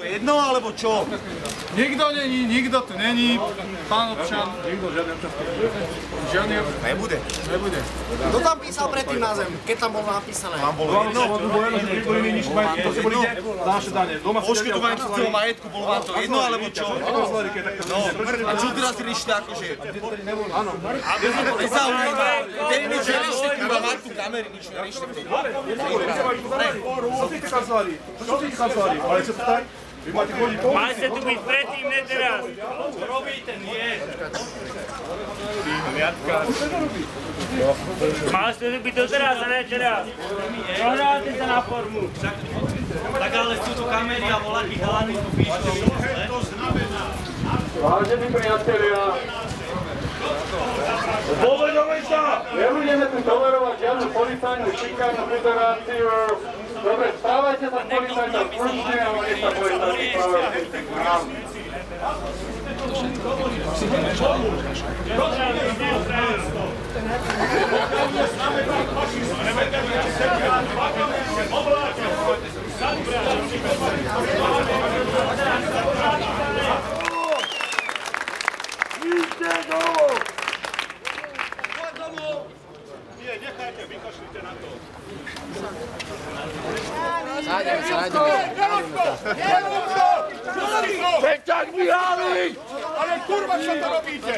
jedno, alebo čo? Nikto není, nikto tu není, pán občan. Nikto žiadny občan. Žiadny občan. Nebude. Nebude. Kto tam písal predtým na zem, keď tam bolo napísané? Tam bolo jedno. Poskytovanie cudzieho majetku, bolo vám to jedno, alebo čo? No, a čo teraz riešite akože? Áno. Nezaujíma. Vtedy nič nerište, iba má tu kamery, nič nerište. Mali ste tu byť predtým, ne teraz. Čo robíte? Nie. Mali ste tu byť doteraz a ne teraz. Prohrávate sa na formu. Tak ale sú tu kamery a voľakí chalani tu píšu. Vážení priatelia, uvedomuj sa! Nebudeme tu tolerovať žiadnu policajnú šikanu, federáciu. Dobre, správajte sa s policajtom slušne, ale nech sa policajti správajú k nám. Idźcie domov! Poď domov! Nie, nechajte, vykašlite na to. Nájdeme sa. Feťák Mihálik! Ale kurva, čo to robíte?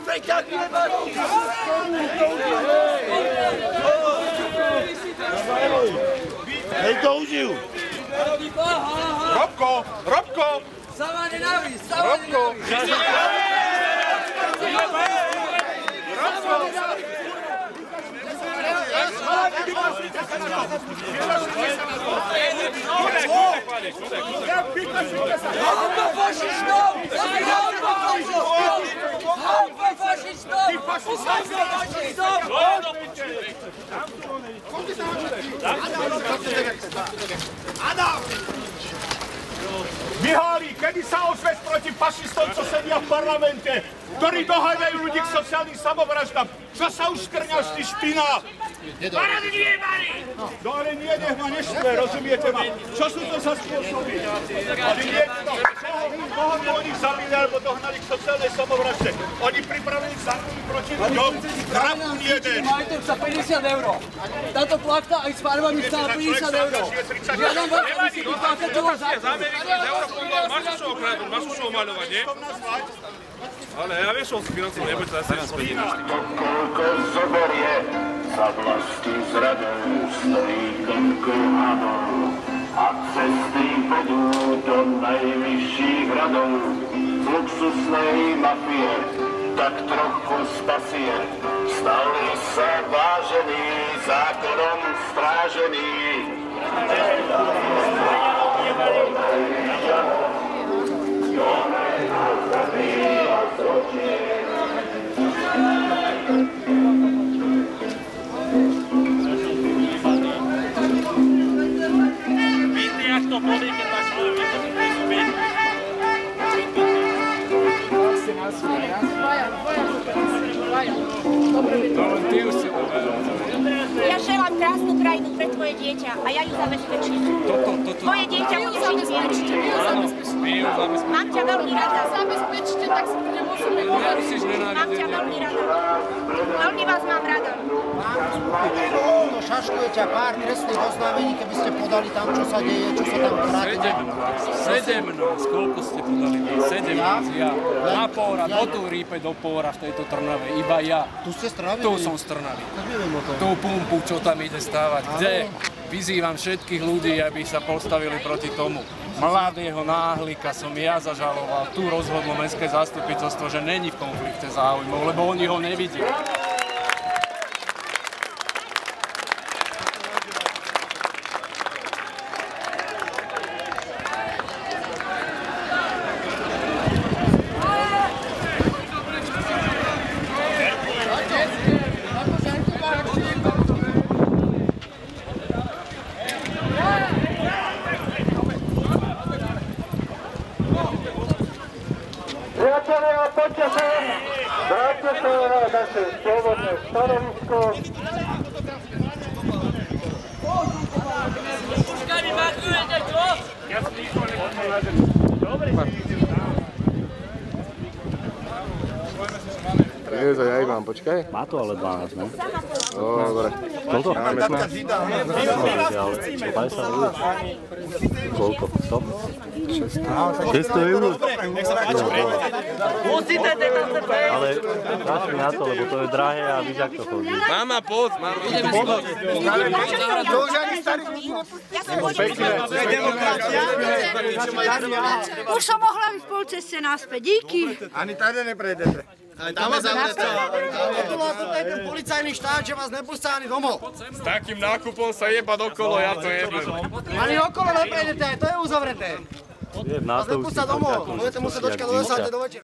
Feťák vyjebaný! Hej, to užijú! Robko! Sama nenávisť, sama nenávisť! Halba fašistov! Halba fašistov! Adam! Mihály, kedy sa ozveš proti fašistom, čo sedia v parlamente, ktorí doháňajú ľudí k sociálnym samovraždám? Čo sa už škrňaš, ty špina? Parady vyjebali! No ale nie, nech ma neštve, rozumiete ma? Čo sú to za spôsoby? Ale nie, koho by oni zabili alebo dohnali k sociálnej samovražde? Oni pripravili zákony proti ľuďom, krapún jeden. Majetok za 50 €. Táto plachta aj s farbami stála 50 €. Žiadam vás, aby si vyplácať toho zákona. Máš čo okradnúť, máš čo omaľovať, nie? Ale ja vieš, čo si financoval, nebuď sa zase nespočíť. Koľko zoberie, za vlasti zradou stojí toľko hadov. A cesty vedú do najvyšších hradov. Z luxusnej mafie tak trochu spasie. Stali sa vážení, zákonom strážení. Víte, jak to bolí, keď máš svoju východu pri zuby? Ja želám krásnu krajinu pre tvoje dieťa a ja ju zabezpečím. Tvoje dieťa musí zabezpečiť. Mám ťa veľmi rada. Zabezpečte, tak si to nemusíme hovoriť. Mám ťa veľmi rada. Veľmi vás mám rada. To šaškuje ťa pár trestných oznámení, keby ste podali tam, čo sa deje, čo sa tam kráti. 17, koľko ste podali? 17, ja. Na Póra, do Turípe, do Póra v tejto Trnave, iba ja. Tu ste z Trnavy? Tu som z Trnavy. Tak neviem o tom. Tú pumpu, čo tam ide stávať. Kde? Vyzývam všetkých ľudí, aby sa postavili proti tomu. Mladého náhlika som ja zažaloval. Tu rozhodlo mestské zastupiteľstvo, že není v konflikte záujmov, lebo oni ho nevidia. Priatelia, poďte sa, vráťte sa na naše pôvodné stanovisko. Puškami markujete, čo? Jezo, ja ich mám, počkaj. Má to ale 12, ne? Dobre. Koľko? Ale 50 eur. Koľko? 100? 600 eur? Musíte Ale dáš mi na to, lebo to je drahé a víš, jak to chodí. Mama, poď, mama. To už ani starý ľudí Už som mohla ísť pol ceste naspäť, díky. Ani tady neprejdete. Tam je zavreto. Toto je ten policajný štát, že vás nepustá ani domov. S takým nákupom sa jebať okolo, ja to jebem. Ani okolo neprejdete, aj to je uzavreté. Je v Vás NATO už nepustá domov, budete musieť dočkať do 10. do večera.